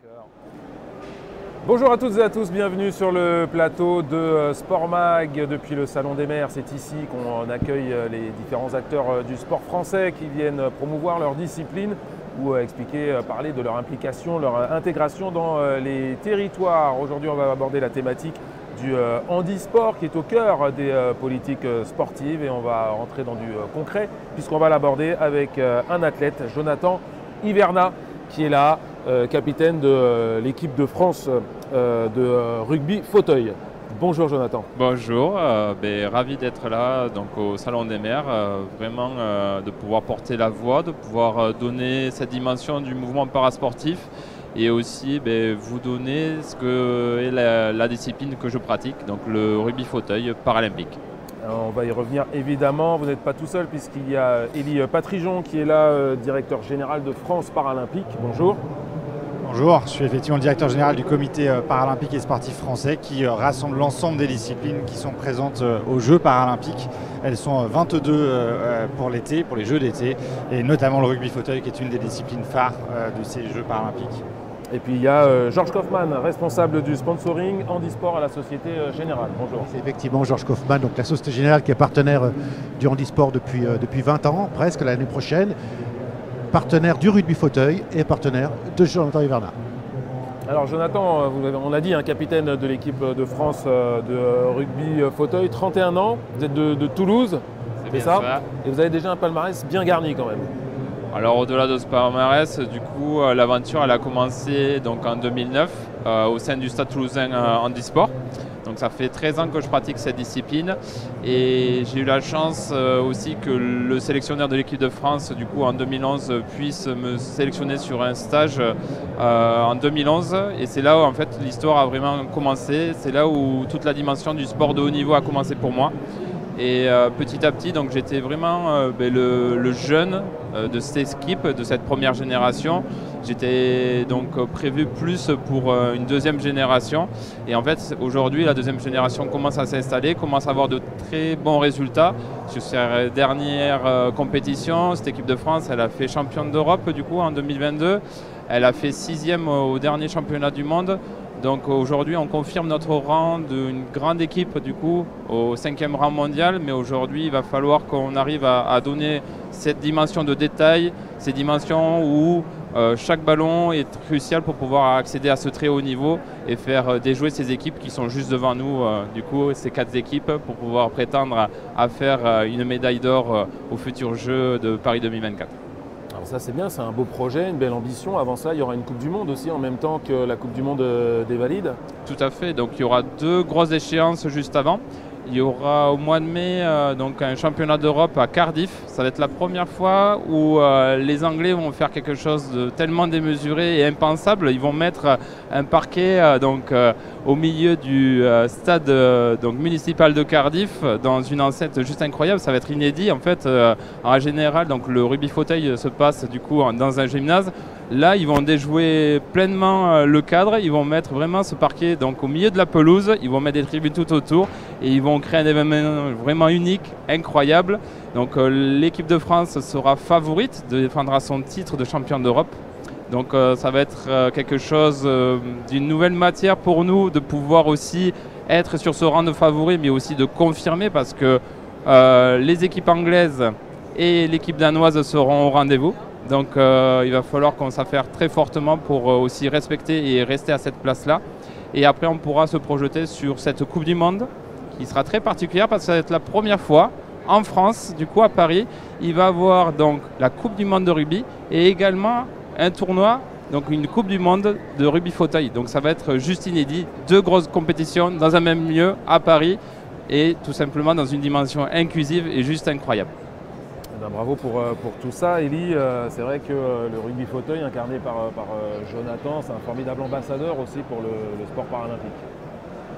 D'accord. Bonjour à toutes et à tous, bienvenue sur le plateau de Sport Mag depuis le Salon des Mers. C'est ici qu'on accueille les différents acteurs du sport français qui viennent promouvoir leur discipline ou expliquer, parler de leur implication, leur intégration dans les territoires. Aujourd'hui, on va aborder la thématique du handisport qui est au cœur des politiques sportives et on va rentrer dans du concret puisqu'on va l'aborder avec un athlète, Jonathan Hiverna, qui est là, capitaine de l'équipe de France de rugby fauteuil. Bonjour Jonathan. Bonjour, ravi d'être là donc, au Salon des Mers, vraiment de pouvoir porter la voix, de pouvoir donner cette dimension du mouvement parasportif et aussi vous donner ce que est la discipline que je pratique, donc le rugby fauteuil paralympique. Alors, on va y revenir évidemment, vous n'êtes pas tout seul puisqu'il y a Élie Patrijon qui est là, directeur général de France Paralympique. Bonjour. Bonjour, je suis effectivement le directeur général du comité paralympique et sportif français qui rassemble l'ensemble des disciplines qui sont présentes aux Jeux paralympiques. Elles sont 22 pour l'été, pour les Jeux d'été, et notamment le rugby fauteuil qui est une des disciplines phares de ces Jeux paralympiques. Et puis il y a Georges Kaufmann, responsable du sponsoring handisport à la Société Générale. Bonjour. C'est effectivement Georges Kaufmann, donc la Société Générale qui est partenaire du handisport depuis 20 ans, presque l'année prochaine. Partenaire du rugby fauteuil et partenaire de Jonathan Hiverna. Alors Jonathan, on a dit, capitaine de l'équipe de France de rugby fauteuil, 31 ans, vous êtes de Toulouse, c'est ça. Et vous avez déjà un palmarès bien garni quand même. Alors au-delà de ce palmarès, du coup l'aventure elle a commencé donc, en 2009 au sein du Stade Toulousain handisport. Donc ça fait 13 ans que je pratique cette discipline et j'ai eu la chance aussi que le sélectionneur de l'équipe de France du coup en 2011 puisse me sélectionner sur un stage en 2011 et c'est là où en fait l'histoire a vraiment commencé, c'est là où toute la dimension du sport de haut niveau a commencé pour moi. Et petit à petit, donc j'étais vraiment le jeune de cette équipe, de cette première génération. J'étais donc prévu plus pour une deuxième génération. Et en fait, aujourd'hui, la deuxième génération commence à s'installer, commence à avoir de très bons résultats. Sur ces dernières compétitions, cette équipe de France, elle a fait championne d'Europe du coup en 2022. Elle a fait 6e au dernier championnat du monde. Donc aujourd'hui, on confirme notre rang d'une grande équipe du coup au 5e rang mondial. Mais aujourd'hui, il va falloir qu'on arrive à donner cette dimension de détail, ces dimensions où chaque ballon est crucial pour pouvoir accéder à ce très haut niveau et faire déjouer ces équipes qui sont juste devant nous. Du coup, ces 4 équipes pour pouvoir prétendre à faire une médaille d'or aux futurs Jeux de Paris 2024. Alors ça c'est bien, c'est un beau projet, une belle ambition. Avant ça, il y aura une Coupe du Monde aussi en même temps que la Coupe du Monde des Valides. Tout à fait, donc il y aura 2 grosses échéances juste avant. Il y aura au mois de mai donc un championnat d'Europe à Cardiff. Ça va être la première fois où les Anglais vont faire quelque chose de tellement démesuré et impensable. Ils vont mettre un parquet au milieu du stade municipal de Cardiff dans une enceinte juste incroyable. Ça va être inédit. En fait, en général, donc, le rugby fauteuil se passe du coup dans un gymnase. Là, ils vont déjouer pleinement le cadre. Ils vont mettre vraiment ce parquet donc, au milieu de la pelouse. Ils vont mettre des tribunes tout autour et ils vont créer un événement vraiment unique, incroyable. Donc l'équipe de France sera favorite, défendra son titre de champion d'Europe. Donc ça va être quelque chose d'une nouvelle matière pour nous de pouvoir aussi être sur ce rang de favoris, mais aussi de confirmer parce que les équipes anglaises et l'équipe danoise seront au rendez-vous. Donc il va falloir qu'on s'affaire très fortement pour aussi respecter et rester à cette place-là. Et après, on pourra se projeter sur cette Coupe du Monde qui sera très particulière parce que ça va être la première fois en France, du coup à Paris. Il va y avoir donc la Coupe du Monde de rugby et également un tournoi, donc une Coupe du Monde de rugby fauteuil. Donc ça va être juste inédit, 2 grosses compétitions dans un même lieu à Paris et tout simplement dans une dimension inclusive et juste incroyable. Bravo pour tout ça, Élie. C'est vrai que le rugby fauteuil incarné par Jonathan, c'est un formidable ambassadeur aussi pour le sport paralympique.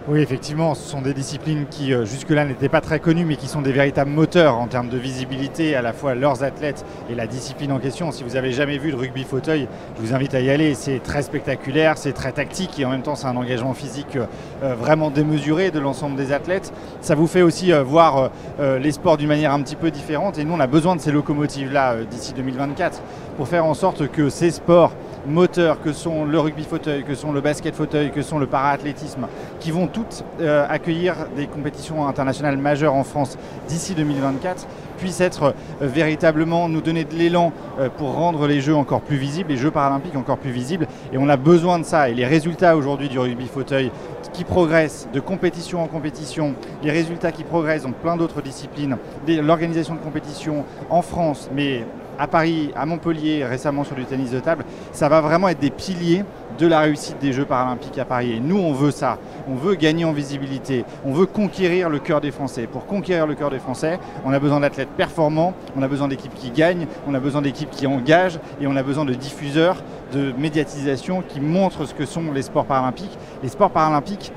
Oui, effectivement, ce sont des disciplines qui jusque-là n'étaient pas très connues, mais qui sont des véritables moteurs en termes de visibilité, à la fois leurs athlètes et la discipline en question. Si vous n'avez jamais vu le rugby fauteuil, je vous invite à y aller. C'est très spectaculaire, c'est très tactique et en même temps c'est un engagement physique vraiment démesuré de l'ensemble des athlètes. Ça vous fait aussi voir les sports d'une manière un petit peu différente et nous on a besoin de ces locomotives-là d'ici 2024 pour faire en sorte que ces sports moteurs que sont le rugby fauteuil, que sont le basket fauteuil, que sont le para-athlétisme, qui vont toutes accueillir des compétitions internationales majeures en France d'ici 2024, puissent être véritablement nous donner de l'élan pour rendre les Jeux encore plus visibles, les Jeux paralympiques encore plus visibles. Et on a besoin de ça. Et les résultats aujourd'hui du rugby fauteuil qui progressent de compétition en compétition, les résultats qui progressent dans plein d'autres disciplines, l'organisation de compétitions en France, mais à Paris, à Montpellier, récemment sur du tennis de table, ça va vraiment être des piliers de la réussite des Jeux paralympiques à Paris. Et nous, on veut ça. On veut gagner en visibilité. On veut conquérir le cœur des Français. Pour conquérir le cœur des Français, on a besoin d'athlètes performants, on a besoin d'équipes qui gagnent, on a besoin d'équipes qui engagent et on a besoin de diffuseurs, de médiatisation qui montrent ce que sont les sports paralympiques. Les sports paralympiques,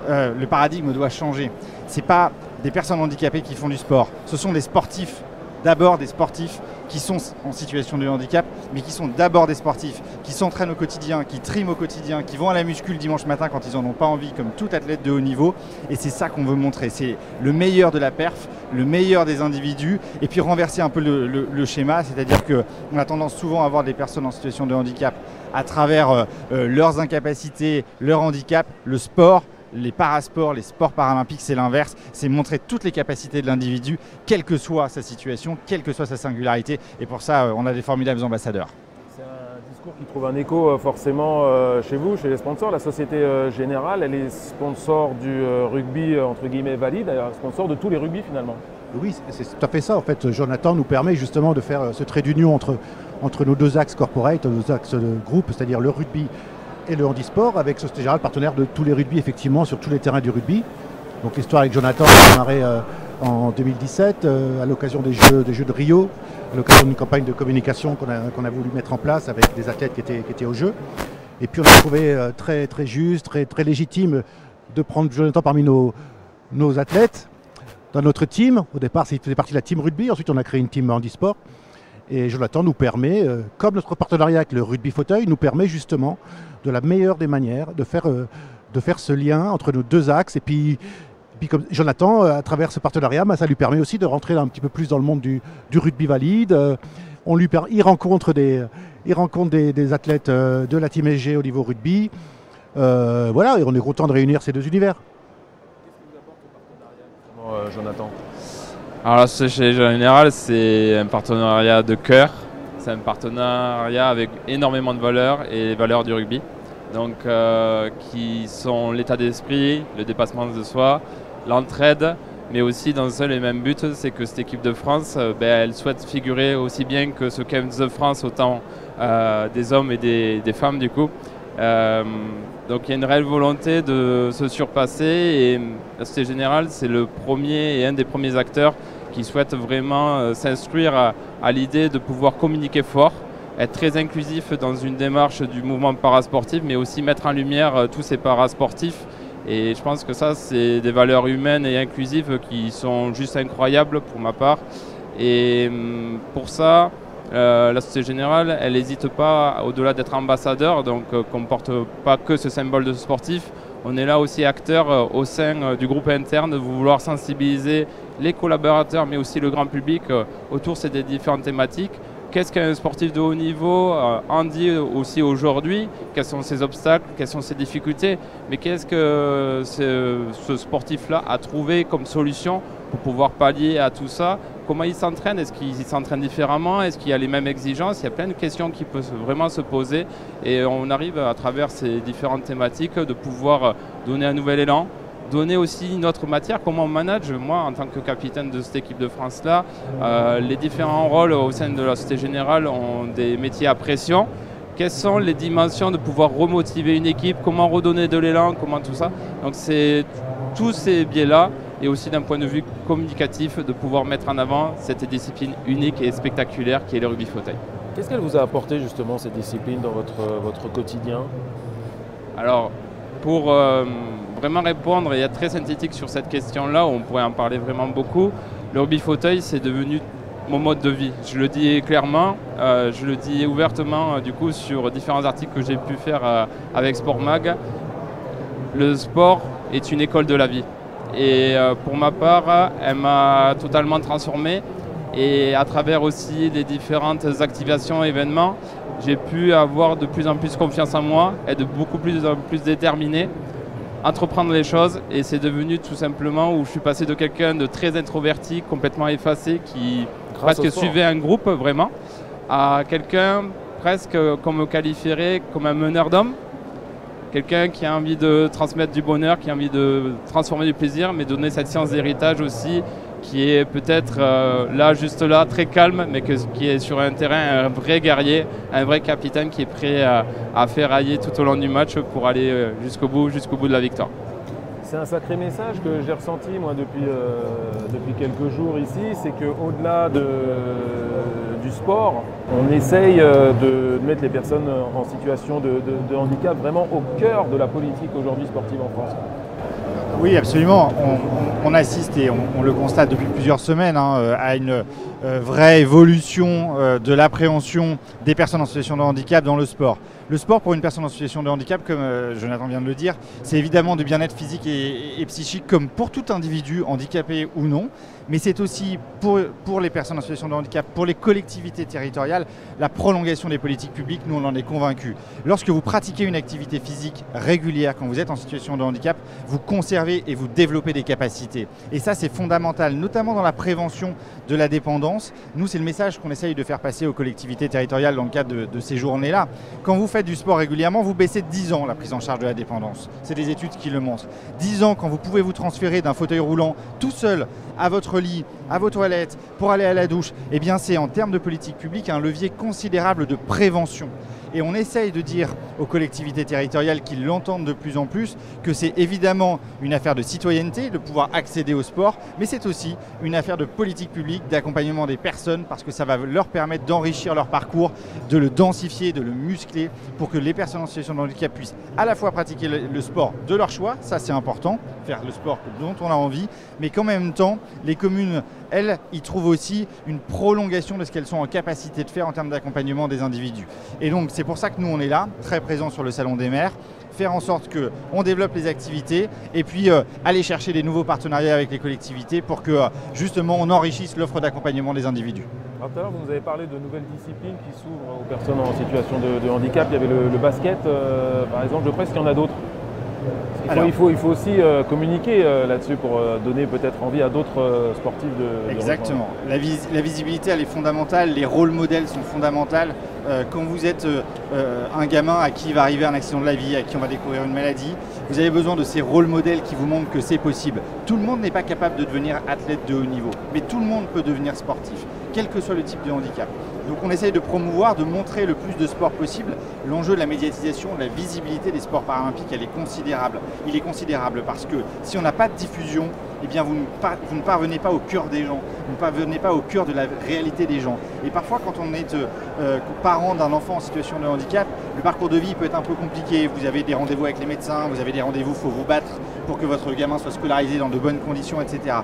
le paradigme doit changer. Ce n'est pas des personnes handicapées qui font du sport. Ce sont des sportifs. D'abord des sportifs qui sont en situation de handicap, mais qui sont d'abord des sportifs, qui s'entraînent au quotidien, qui triment au quotidien, qui vont à la muscu le dimanche matin quand ils n'en ont pas envie, comme tout athlète de haut niveau. Et c'est ça qu'on veut montrer. C'est le meilleur de la perf, le meilleur des individus, et puis renverser un peu le schéma, c'est-à-dire qu'on a tendance souvent à voir des personnes en situation de handicap à travers leurs incapacités, leur handicap, le sport. Les parasports, les sports paralympiques, c'est l'inverse. C'est montrer toutes les capacités de l'individu, quelle que soit sa situation, quelle que soit sa singularité. Et pour ça, on a des formidables ambassadeurs. C'est un discours qui trouve un écho forcément chez vous, chez les sponsors. La Société Générale, elle est sponsor du rugby, entre guillemets, valide, sponsor de tous les rugby finalement. Oui, c'est tout à fait ça. En fait, Jonathan nous permet justement de faire ce trait d'union entre nos deux axes corporate, nos axes de groupe, c'est-à-dire le rugby et le handisport, avec Société Générale, partenaire de tous les rugby, effectivement, sur tous les terrains du rugby. Donc l'histoire avec Jonathan a démarré en 2017, à l'occasion des Jeux de Rio, à l'occasion d'une campagne de communication qu'on a voulu mettre en place avec des athlètes qui étaient aux Jeux. Et puis on a trouvé très, très juste, très, très légitime de prendre Jonathan parmi nos athlètes dans notre team. Au départ, il faisait partie de la team rugby, ensuite on a créé une team handisport. Et Jonathan nous permet, comme notre partenariat avec le rugby fauteuil, nous permet justement de la meilleure des manières de faire ce lien entre nos deux axes. Et puis comme Jonathan, à travers ce partenariat, ça lui permet aussi de rentrer un petit peu plus dans le monde du rugby valide. Il rencontre des athlètes de la Team SG au niveau rugby. Voilà, et on est content de réunir ces deux univers. Qu'est-ce que vous apporte ce partenariat, Jonathan ? Alors la Société Générale, c'est un partenariat de cœur. C'est un partenariat avec énormément de valeurs et les valeurs du rugby. Donc qui sont l'état d'esprit, le dépassement de soi, l'entraide, mais aussi dans un seul et même but, c'est que cette équipe de France, elle souhaite figurer aussi bien que ce 15 de France, autant des hommes et des femmes du coup. Donc il y a une réelle volonté de se surpasser et la Société Générale, c'est le premier et un des premiers acteurs qui souhaite vraiment s'instruire à l'idée de pouvoir communiquer fort, être très inclusif dans une démarche du mouvement parasportif, mais aussi mettre en lumière tous ces parasportifs. Et je pense que ça, c'est des valeurs humaines et inclusives qui sont juste incroyables pour ma part. Et pour ça, la Société Générale, elle n'hésite pas, au-delà d'être ambassadeur, donc qu'on ne porte pas que ce symbole de sportif. On est là aussi acteur au sein du groupe interne de vouloir sensibiliser les collaborateurs, mais aussi le grand public autour de ces différentes thématiques. Qu'est-ce qu'un sportif de haut niveau en dit aussi aujourd'hui? Quels sont ses obstacles? Quelles sont ses difficultés? Mais qu'est-ce que ce sportif-là a trouvé comme solution pour pouvoir pallier à tout ça? Comment il s'entraîne? Est-ce qu'il s'entraîne différemment? Est-ce qu'il y a les mêmes exigences? Il y a plein de questions qui peuvent vraiment se poser. Et on arrive à travers ces différentes thématiques de pouvoir donner un nouvel élan, donner aussi notre matière, comment on manage. Moi, en tant que capitaine de cette équipe de France-là, les différents rôles au sein de la Société Générale ont des métiers à pression. Quelles sont les dimensions de pouvoir remotiver une équipe? Comment redonner de l'élan? Comment tout ça? Donc c'est tous ces biais-là, et aussi d'un point de vue communicatif, de pouvoir mettre en avant cette discipline unique et spectaculaire qui est le rugby fauteuil. Qu'est-ce qu'elle vous a apporté justement cette discipline dans votre quotidien? Alors, pour vraiment répondre et être très synthétique sur cette question-là, on pourrait en parler vraiment beaucoup, le rugby fauteuil, c'est devenu mon mode de vie. Je le dis clairement, je le dis ouvertement du coup sur différents articles que j'ai pu faire avec Sport Mag. Le sport est une école de la vie. Et pour ma part, elle m'a totalement transformé. Et à travers aussi les différentes activations, événements, j'ai pu avoir de plus en plus confiance en moi, être beaucoup plus déterminé, entreprendre les choses. Et c'est devenu tout simplement où je suis passé de quelqu'un de très introverti, complètement effacé, qui presque suivait un groupe vraiment, à quelqu'un presque qu'on me qualifierait comme un meneur d'hommes. Quelqu'un qui a envie de transmettre du bonheur, qui a envie de transformer du plaisir, mais donner cette science d'héritage aussi, qui est peut-être là, juste là, très calme, mais qui est sur un terrain un vrai guerrier, un vrai capitaine qui est prêt à ferrailler tout au long du match pour aller jusqu'au bout de la victoire. C'est un sacré message que j'ai ressenti moi depuis quelques jours ici, c'est qu'au-delà du sport, on essaye de mettre les personnes en situation de handicap vraiment au cœur de la politique aujourd'hui sportive en France. Oui, absolument. On assiste et on le constate depuis plusieurs semaines à une vraie évolution de l'appréhension des personnes en situation de handicap dans le sport. Le sport pour une personne en situation de handicap, comme Jonathan vient de le dire, c'est évidemment du bien-être physique et psychique comme pour tout individu, handicapé ou non, mais c'est aussi pour les personnes en situation de handicap, pour les collectivités territoriales, la prolongation des politiques publiques, nous on en est convaincus. Lorsque vous pratiquez une activité physique régulière quand vous êtes en situation de handicap, vous conservez et vous développez des capacités. Et ça c'est fondamental, notamment dans la prévention de la dépendance. Nous c'est le message qu'on essaye de faire passer aux collectivités territoriales dans le cadre de ces journées-là. Quand vous faites du sport régulièrement, vous baissez de 10 ans la prise en charge de la dépendance. C'est des études qui le montrent. 10 ans quand vous pouvez vous transférer d'un fauteuil roulant tout seul à votre lit, à vos toilettes, pour aller à la douche, eh bien c'est en termes de politique publique un levier considérable de prévention. Et on essaye de dire aux collectivités territoriales qui l'entendent de plus en plus que c'est évidemment une affaire de citoyenneté de pouvoir accéder au sport, mais c'est aussi une affaire de politique publique, d'accompagnement des personnes, parce que ça va leur permettre d'enrichir leur parcours, de le densifier, de le muscler, pour que les personnes en situation de handicap puissent à la fois pratiquer le sport de leur choix, ça c'est important, faire le sport dont on a envie, mais qu'en même temps, les communes, elles, y trouvent aussi une prolongation de ce qu'elles sont en capacité de faire en termes d'accompagnement des individus. Et donc c'est pour ça que nous on est là, très présents sur le Salon des maires, faire en sorte qu'on développe les activités et puis aller chercher des nouveaux partenariats avec les collectivités pour que justement on enrichisse l'offre d'accompagnement des individus. Alors, tout à l'heure, vous nous avez parlé de nouvelles disciplines qui s'ouvrent aux personnes en situation de handicap. Il y avait le basket, par exemple. Je pense qu'il y en a d'autres. Il faut aussi communiquer là-dessus pour donner peut-être envie à d'autres sportifs de Exactement. La visibilité, elle est fondamentale. Les rôles modèles sont fondamentaux. Quand vous êtes un gamin à qui va arriver un accident de la vie, à qui on va découvrir une maladie, vous avez besoin de ces rôles modèles qui vous montrent que c'est possible. Tout le monde n'est pas capable de devenir athlète de haut niveau, mais tout le monde peut devenir sportif, quel que soit le type de handicap. Donc on essaye de promouvoir, de montrer le plus de sport possible. L'enjeu de la médiatisation, de la visibilité des sports paralympiques, elle est considérable. Il est considérable parce que si on n'a pas de diffusion, eh bien vous ne parvenez pas au cœur des gens, vous ne parvenez pas au cœur de la réalité des gens. Et parfois quand on est parent d'un enfant en situation de handicap, le parcours de vie peut être un peu compliqué. Vous avez des rendez-vous avec les médecins, vous avez des rendez-vous, il faut vous battre pour que votre gamin soit scolarisé dans de bonnes conditions, etc.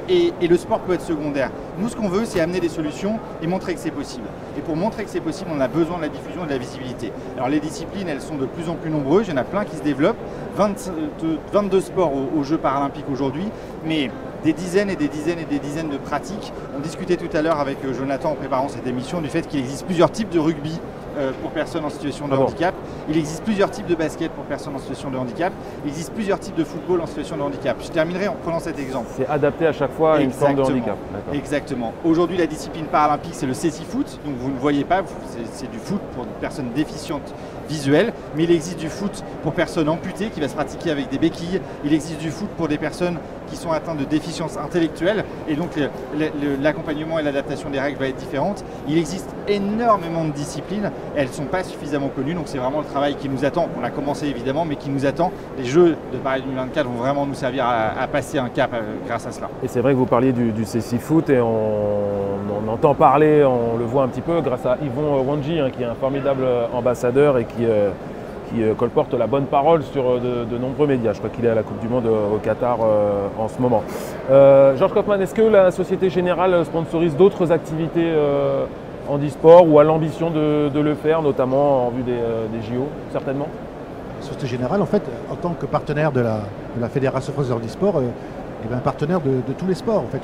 Et le sport peut être secondaire. Nous, ce qu'on veut, c'est amener des solutions et montrer que c'est possible. Et pour montrer que c'est possible, on a besoin de la diffusion et de la visibilité. Alors les disciplines, elles sont de plus en plus nombreuses. Il y en a plein qui se développent. 22 sports aux Jeux paralympiques aujourd'hui, mais des dizaines et des dizaines et des dizaines de pratiques. On discutait tout à l'heure avec Jonathan en préparant cette émission du fait qu'il existe plusieurs types de rugby pour personnes en situation de handicap. Il existe plusieurs types de basket pour personnes en situation de handicap. Il existe plusieurs types de football en situation de handicap. Je terminerai en prenant cet exemple. C'est adapté à chaque fois à une forme de handicap. Exactement. Aujourd'hui, la discipline paralympique, c'est le cécifoot. Donc vous ne voyez pas, c'est du foot pour des personnes déficientes visuelles. Mais il existe du foot pour personnes amputées qui va se pratiquer avec des béquilles. Il existe du foot pour des personnes qui sont atteintes de déficience intellectuelle. Et donc l'accompagnement et l'adaptation des règles va être différente. Il existe énormément de disciplines. Elles ne sont pas suffisamment connues. Donc c'est vraiment le travail qui nous attend. On a commencé évidemment, mais qui nous attend. Les Jeux de Paris 2024 vont vraiment nous servir à passer un cap grâce à cela. Et c'est vrai que vous parliez du cécifoot et on entend parler, on le voit un petit peu grâce à Yvon Wanji, qui est un formidable ambassadeur et qui colporte la bonne parole sur de nombreux médias. Je crois qu'il est à la Coupe du Monde au Qatar en ce moment. Georges Kaufmann, est-ce que la Société Générale sponsorise d'autres activités handisport ou a l'ambition de le faire, notamment en vue des JO, certainement? La Société Générale, en fait, en tant que partenaire de la Fédération française de handisport, partenaire de tous les sports. En fait,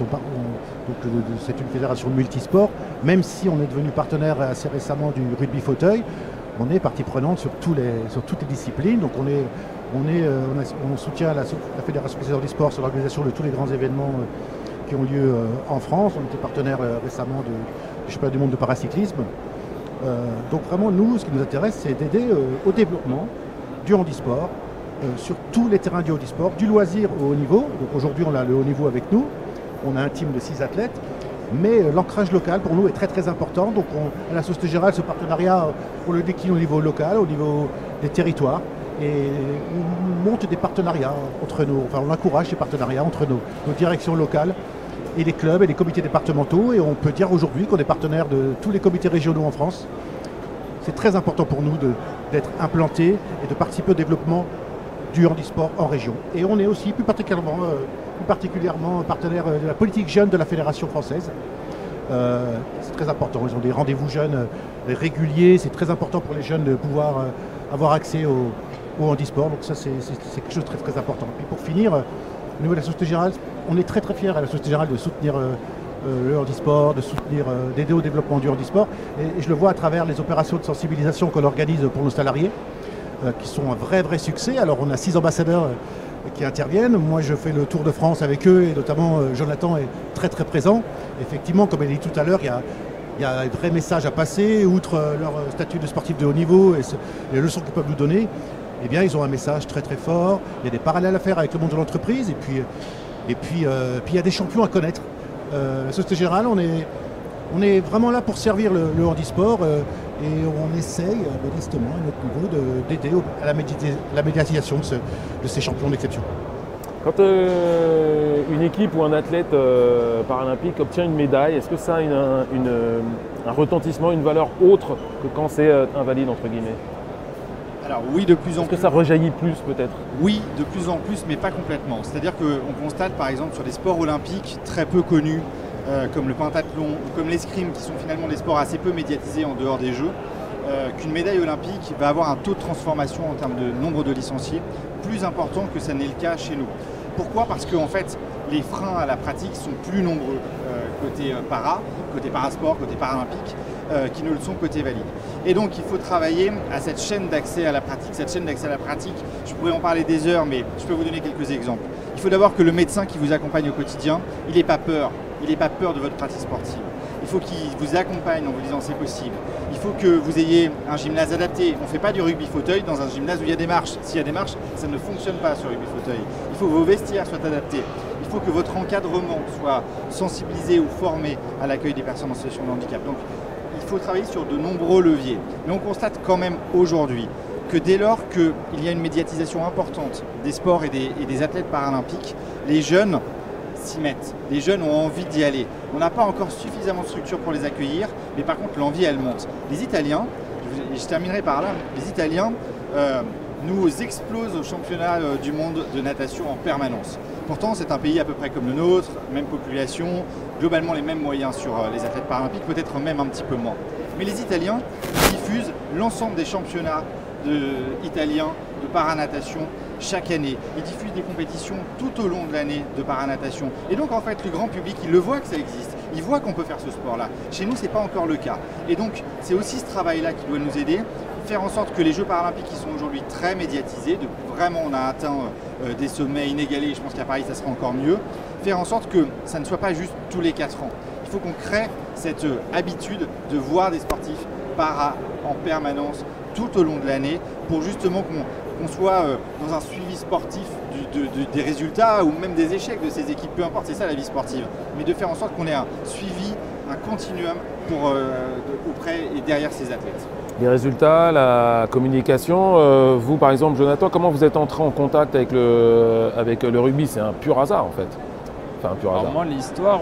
c'est une fédération multisport. Même si on est devenu partenaire assez récemment du rugby fauteuil, on est partie prenante sur toutes les disciplines. Donc on soutient la Fédération française du sport sur l'organisation de tous les grands événements qui ont lieu en France. On était partenaire récemment du championnat du monde de paracyclisme. Donc vraiment, nous, ce qui nous intéresse, c'est d'aider au développement du handisport, sur tous les terrains du handisport, du loisir au haut niveau. Donc aujourd'hui, on a le haut niveau avec nous. On a un team de 6 athlètes. Mais l'ancrage local, pour nous, est très très important. Donc à la Société Générale, ce partenariat, on le décline au niveau local, au niveau des territoires. Et on monte des partenariats entre nous. Enfin, on encourage ces partenariats entre nos directions locales et les clubs et les comités départementaux. Et on peut dire aujourd'hui qu'on est partenaire de tous les comités régionaux en France. C'est très important pour nous d'être implantés et de participer au développement du handisport en région. Et on est aussi plus particulièrement partenaire de la politique jeune de la Fédération française. C'est très important. Ils ont des rendez-vous jeunes réguliers. C'est très important pour les jeunes de pouvoir avoir accès au handisport. Donc ça, c'est quelque chose de très très important. Et pour finir, au niveau de la Société Générale, on est très très fiers à la Société Générale de soutenir le handisport, d'aider au développement du handisport. Et je le vois à travers les opérations de sensibilisation qu'on organise pour nos salariés, qui sont un vrai succès. Alors on a 6 ambassadeurs qui interviennent. Moi je fais le tour de France avec eux et notamment Jonathan est très très présent. Effectivement, comme elle dit tout à l'heure, il y a un vrai message à passer, outre leur statut de sportif de haut niveau et les leçons qu'ils peuvent nous donner. Eh bien, ils ont un message très très fort. Il y a des parallèles à faire avec le monde de l'entreprise et puis il y a des champions à connaître. La Société Générale, on est vraiment là pour servir le handisport et on essaye modestement à notre niveau d'aider à la médiatisation de ces champions d'exception. Quand une équipe ou un athlète paralympique obtient une médaille, est-ce que ça a un retentissement, une valeur autre que quand c'est invalide entre guillemets? Alors oui, de plus en plus. Est-ce que ça rejaillit plus peut-être? Oui, de plus en plus, mais pas complètement. C'est-à-dire qu'on constate par exemple sur des sports olympiques très peu connus, comme le pentathlon ou comme l'escrime, qui sont finalement des sports assez peu médiatisés en dehors des Jeux, qu'une médaille olympique va avoir un taux de transformation en termes de nombre de licenciés plus important que ça n'est le cas chez nous. Pourquoi? Parce qu'en fait, les freins à la pratique sont plus nombreux côté parasport, côté paralympique, qui ne le sont côté valide. Et donc il faut travailler à cette chaîne d'accès à la pratique. Cette chaîne d'accès à la pratique, je pourrais en parler des heures, mais je peux vous donner quelques exemples. Il faut d'abord que le médecin qui vous accompagne au quotidien, il n'ait pas peur. Il n'ait pas peur de votre pratique sportive. Il faut qu'il vous accompagne en vous disant c'est possible. Il faut que vous ayez un gymnase adapté. On ne fait pas du rugby fauteuil dans un gymnase où il y a des marches. S'il y a des marches, ça ne fonctionne pas sur rugby fauteuil. Il faut que vos vestiaires soient adaptés. Il faut que votre encadrement soit sensibilisé ou formé à l'accueil des personnes en situation de handicap. Donc il faut travailler sur de nombreux leviers. Mais on constate quand même aujourd'hui que dès lors qu'il y a une médiatisation importante des sports et des athlètes paralympiques, les jeunes s'y mettent. Les jeunes ont envie d'y aller. On n'a pas encore suffisamment de structures pour les accueillir, mais par contre l'envie elle monte. Les Italiens, je terminerai par là, les Italiens nous explosent au championnat du monde de natation en permanence. Pourtant c'est un pays à peu près comme le nôtre, même population, globalement les mêmes moyens sur les athlètes paralympiques, peut-être même un petit peu moins. Mais les Italiens diffusent l'ensemble des championnats italiens de paranatation chaque année. Ils diffusent des compétitions tout au long de l'année de paranatation. Et donc en fait le grand public, il le voit que ça existe. Il voit qu'on peut faire ce sport-là. Chez nous, ce n'est pas encore le cas. Et donc c'est aussi ce travail-là qui doit nous aider, faire en sorte que les Jeux paralympiques qui sont aujourd'hui très médiatisés, vraiment on a atteint des sommets inégalés, je pense qu'à Paris ça sera encore mieux, faire en sorte que ça ne soit pas juste tous les 4 ans. Il faut qu'on crée cette habitude de voir des sportifs para en permanence tout au long de l'année pour justement qu'on soit dans un suivi sportif des résultats ou même des échecs de ces équipes, peu importe, c'est ça la vie sportive, mais de faire en sorte qu'on ait un suivi, un continuum auprès et derrière ces athlètes. Les résultats, la communication, vous par exemple Jonathan, comment vous êtes entré en contact avec le rugby? C'est un pur hasard en fait. Enfin, un pur hasard. Alors moi l'histoire,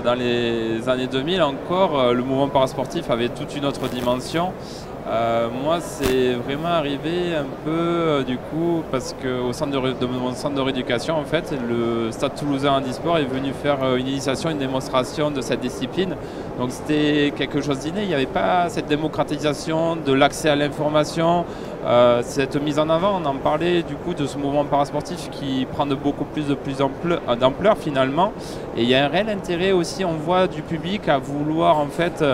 dans les années 2000 encore, le mouvement parasportif avait toute une autre dimension. Moi, c'est vraiment arrivé un peu du coup parce qu'au de mon centre de rééducation, en fait, le Stade Toulousain Handisport est venu faire une initiation, une démonstration de cette discipline. Donc c'était quelque chose d'inné. Il n'y avait pas cette démocratisation de l'accès à l'information. cette mise en avant, on en parlait du coup de ce mouvement parasportif qui prend de plus d'ampleur finalement. Et il y a un réel intérêt aussi, on voit du public à vouloir en fait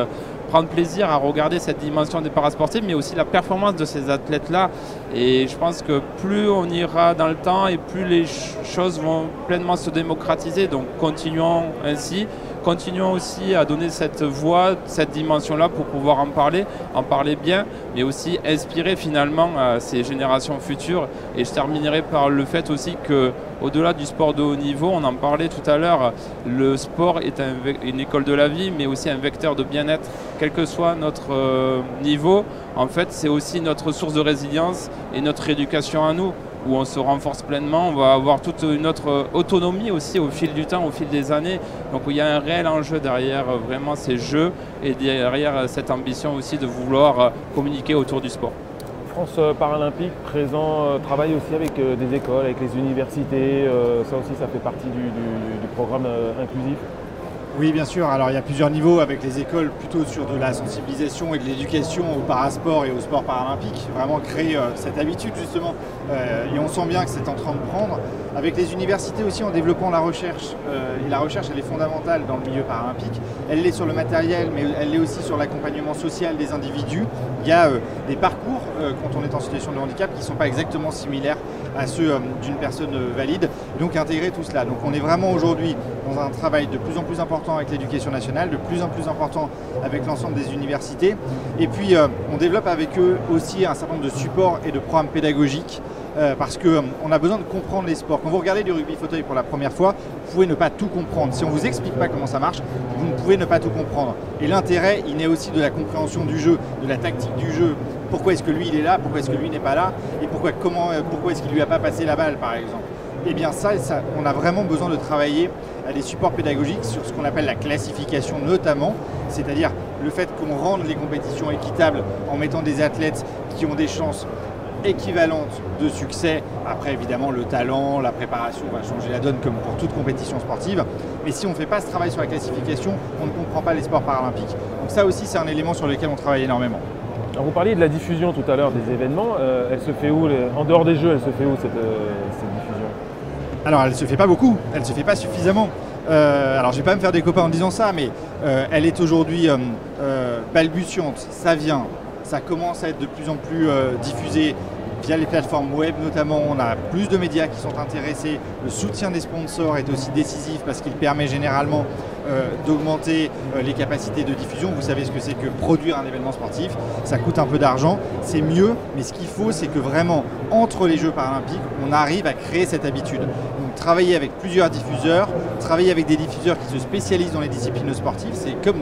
prendre plaisir à regarder cette dimension des parasportifs, mais aussi la performance de ces athlètes-là. Et je pense que plus on ira dans le temps et plus les choses vont pleinement se démocratiser. Donc continuons ainsi. Continuons aussi à donner cette voix, cette dimension-là pour pouvoir en parler bien, mais aussi inspirer finalement ces générations futures. Et je terminerai par le fait aussi qu'au-delà du sport de haut niveau, on en parlait tout à l'heure, le sport est une école de la vie, mais aussi un vecteur de bien-être, quel que soit notre niveau. En fait, c'est aussi notre source de résilience et notre éducation à nous, où on se renforce pleinement, on va avoir toute une autre autonomie aussi au fil du temps, au fil des années. Donc il y a un réel enjeu derrière vraiment ces jeux et derrière cette ambition aussi de vouloir communiquer autour du sport. France Paralympique travaille aussi avec des écoles, avec les universités, ça aussi ça fait partie du programme inclusif. Oui, bien sûr. Alors il y a plusieurs niveaux avec les écoles, plutôt sur de la sensibilisation et de l'éducation au parasport et au sport paralympique. Vraiment créer cette habitude justement. Et on sent bien que c'est en train de prendre. Avec les universités aussi en développant la recherche. Et la recherche, elle est fondamentale dans le milieu paralympique. Elle l'est sur le matériel, mais elle l'est aussi sur l'accompagnement social des individus. Il y a des parcours quand on est en situation de handicap qui ne sont pas exactement similaires à ceux d'une personne valide. Donc intégrer tout cela. Donc on est vraiment aujourd'hui dans un travail de plus en plus important avec l'éducation nationale, de plus en plus important avec l'ensemble des universités. Et puis on développe avec eux aussi un certain nombre de supports et de programmes pédagogiques parce qu'on a besoin de comprendre les sports. Quand vous regardez du rugby fauteuil pour la première fois, vous pouvez ne pas tout comprendre. Si on ne vous explique pas comment ça marche, vous ne pouvez ne pas tout comprendre. Et l'intérêt, il naît aussi de la compréhension du jeu, de la tactique du jeu. Pourquoi est-ce que lui il est là, pourquoi est-ce que lui n'est pas là, et pourquoi est-ce qu'il lui a pas passé la balle par exemple. Et bien ça, on a vraiment besoin de travailler à des supports pédagogiques sur ce qu'on appelle la classification notamment, c'est-à-dire le fait qu'on rende les compétitions équitables en mettant des athlètes qui ont des chances équivalentes de succès. Après évidemment le talent, la préparation va changer la donne comme pour toute compétition sportive, mais si on ne fait pas ce travail sur la classification, on ne comprend pas les sports paralympiques. Donc ça aussi c'est un élément sur lequel on travaille énormément. Alors vous parliez de la diffusion tout à l'heure des événements, elle se fait où en dehors des jeux, elle se fait où cette diffusion? Alors elle ne se fait pas beaucoup, elle ne se fait pas suffisamment. Alors je ne vais pas me faire des copains en disant ça, mais elle est aujourd'hui balbutiante, ça vient, ça commence à être de plus en plus diffusé via les plateformes web notamment. On a plus de médias qui sont intéressés, le soutien des sponsors est aussi décisif parce qu'il permet généralement d'augmenter les capacités de diffusion. Vous savez ce que c'est que produire un événement sportif, ça coûte un peu d'argent, c'est mieux, mais ce qu'il faut c'est que vraiment entre les Jeux paralympiques, on arrive à créer cette habitude. Donc travailler avec plusieurs diffuseurs, travailler avec des diffuseurs qui se spécialisent dans les disciplines sportives, c'est comme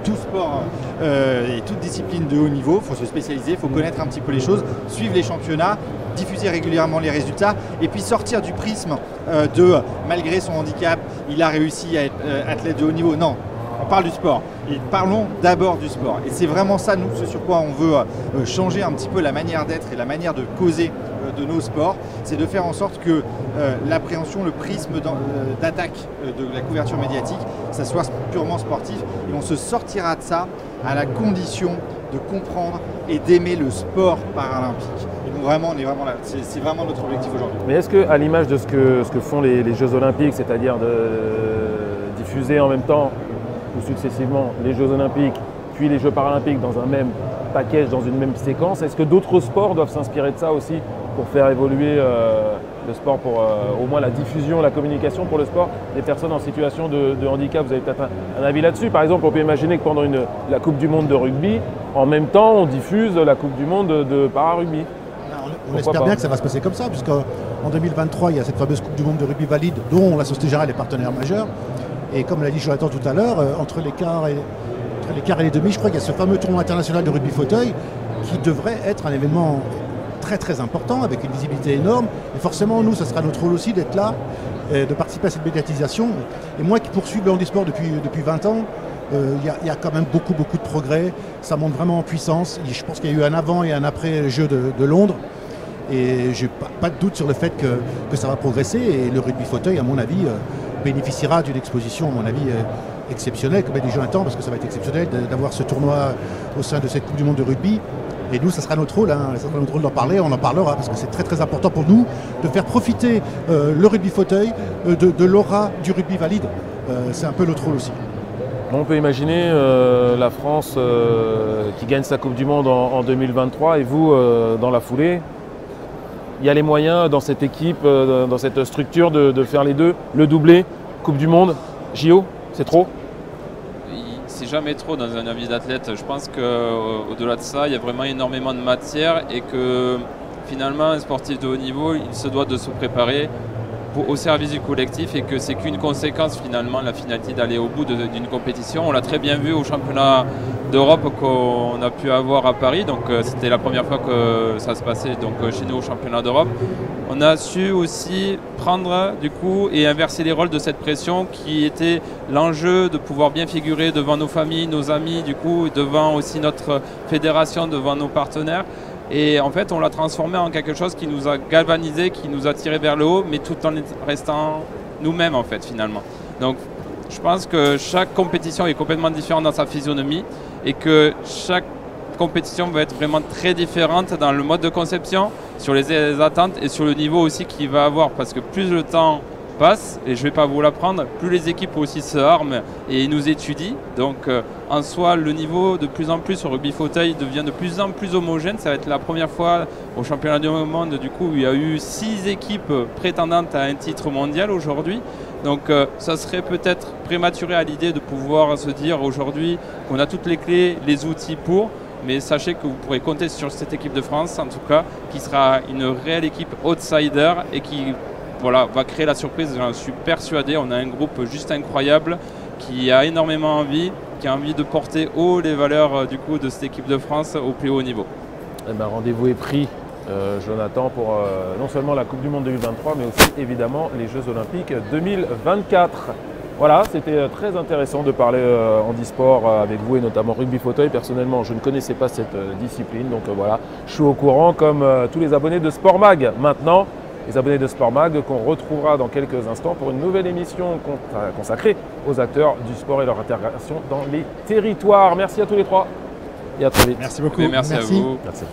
tout sport et toute discipline de haut niveau, il faut se spécialiser, il faut connaître un petit peu les choses, suivre les championnats, diffuser régulièrement les résultats et puis sortir du prisme de malgré son handicap, il a réussi à être athlète de haut niveau. Non, on parle du sport et parlons d'abord du sport. Et c'est vraiment ça, nous, ce sur quoi on veut changer un petit peu la manière d'être et la manière de causer de nos sports, c'est de faire en sorte que l'appréhension, le prisme d'attaque de la couverture médiatique, ça soit purement sportif et on se sortira de ça à la condition de comprendre et d'aimer le sport paralympique. Et donc vraiment, on est vraiment là. C'est vraiment notre objectif aujourd'hui. Mais est-ce qu'à l'image de ce que font les Jeux Olympiques, c'est-à-dire de diffuser en même temps ou successivement les Jeux Olympiques puis les Jeux Paralympiques dans un même package, dans une même séquence, est-ce que d'autres sports doivent s'inspirer de ça aussi pour faire évoluer le sport, pour au moins la diffusion, la communication pour le sport des personnes en situation de handicap? Vous avez peut-être un avis là-dessus? Par exemple, on peut imaginer que pendant la Coupe du Monde de rugby, en même temps, on diffuse la Coupe du Monde de para-rugby. On espère bien que ça va se passer comme ça, puisqu'en 2023, il y a cette fameuse Coupe du Monde de rugby valide, dont la Société Générale est partenaire majeur. Et comme l'a dit Jonathan tout à l'heure, entre les quarts et les demi, je crois qu'il y a ce fameux tournoi international de rugby fauteuil qui devrait être un événement très très important, avec une visibilité énorme. Et forcément, nous, ça sera notre rôle aussi d'être là, de participer à cette médiatisation. Et moi qui poursuis le handisport depuis 20 ans, il y a quand même beaucoup de progrès. Ça monte vraiment en puissance. Et je pense qu'il y a eu un avant et un après les Jeux de Londres. Et je n'ai pas de doute sur le fait que ça va progresser. Et le rugby fauteuil, à mon avis, bénéficiera d'une exposition, à mon avis, exceptionnelle, comme a dit Jonathan, parce que ça va être exceptionnel d'avoir ce tournoi au sein de cette Coupe du Monde de rugby. Et nous, ça sera notre rôle, ça sera notre rôle d'en parler, on en parlera, parce que c'est très très important pour nous de faire profiter le rugby fauteuil de l'aura du rugby valide. C'est un peu notre rôle aussi. On peut imaginer la France qui gagne sa Coupe du Monde en 2023 et vous, dans la foulée, il y a les moyens dans cette équipe, dans cette structure de faire les deux, le doublé, Coupe du Monde, JO, c'est trop? C'est jamais trop dans un avis d'athlète. Je pense qu'au-delà de ça, il y a vraiment énormément de matière et que finalement, un sportif de haut niveau, il se doit de se préparer au service du collectif et que c'est qu'une conséquence finalement la finalité d'aller au bout d'une compétition. On l'a très bien vu au championnat d'Europe qu'on a pu avoir à Paris, donc c'était la première fois que ça se passait donc, chez nous au championnat d'Europe. On a su aussi prendre du coup et inverser les rôles de cette pression qui était l'enjeu de pouvoir bien figurer devant nos familles, nos amis, du coup devant aussi notre fédération, devant nos partenaires. Et en fait, on l'a transformé en quelque chose qui nous a galvanisé, qui nous a tiré vers le haut, mais tout en restant nous-mêmes en fait finalement. Donc je pense que chaque compétition est complètement différente dans sa physionomie et que chaque compétition va être vraiment très différente dans le mode de conception, sur les attentes et sur le niveau aussi qu'il va avoir. Parce que plus le temps passe, et je ne vais pas vous l'apprendre, plus les équipes aussi se arment et nous étudient. Donc en soi, le niveau de plus en plus au rugby fauteuil devient de plus en plus homogène. Ça va être la première fois au championnat du monde du coup, où il y a eu 6 équipes prétendantes à un titre mondial aujourd'hui. Donc ça serait peut-être prématuré à l'idée de pouvoir se dire aujourd'hui qu'on a toutes les clés, les outils pour. Mais sachez que vous pourrez compter sur cette équipe de France, en tout cas, qui sera une réelle équipe outsider et qui voilà, va créer la surprise. J'en suis persuadé. On a un groupe juste incroyable qui a énormément envie, qui a envie de porter haut les valeurs du coup, de cette équipe de France au plus haut niveau. Eh ben, rendez-vous est pris, Jonathan, pour non seulement la Coupe du Monde 2023, mais aussi évidemment les Jeux Olympiques 2024. Voilà, c'était très intéressant de parler handisport avec vous et notamment rugby fauteuil. Personnellement, je ne connaissais pas cette discipline, donc voilà, je suis au courant comme tous les abonnés de Sport Mag. Maintenant, les abonnés de Sport Mag qu'on retrouvera dans quelques instants pour une nouvelle émission consacrée aux acteurs du sport et leur intégration dans les territoires. Merci à tous les trois et à très vite. Merci beaucoup. Et merci à vous. Merci.